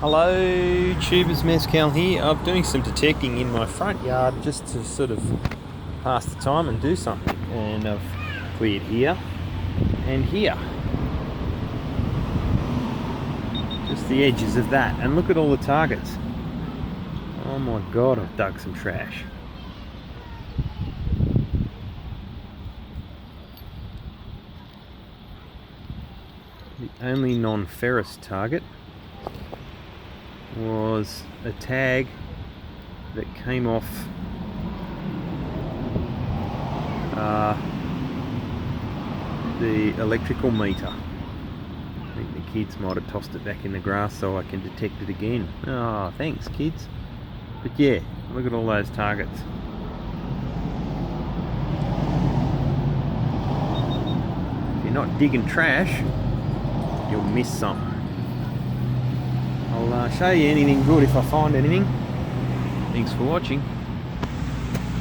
Hello, Tubers Mezcal here. I'm doing some detecting in my front yard just to sort of pass the time and do something. And I've cleared here and here. Just the edges of that. And look at all the targets. Oh my god, I've dug some trash. The only non-ferrous target was a tag that came off the electrical meter. I think the kids might have tossed it back in the grass so I can detect it again. Oh, thanks kids. But yeah, look at all those targets. If you're not digging trash, you'll miss something. I'll show you anything good if I find anything. Thanks for watching.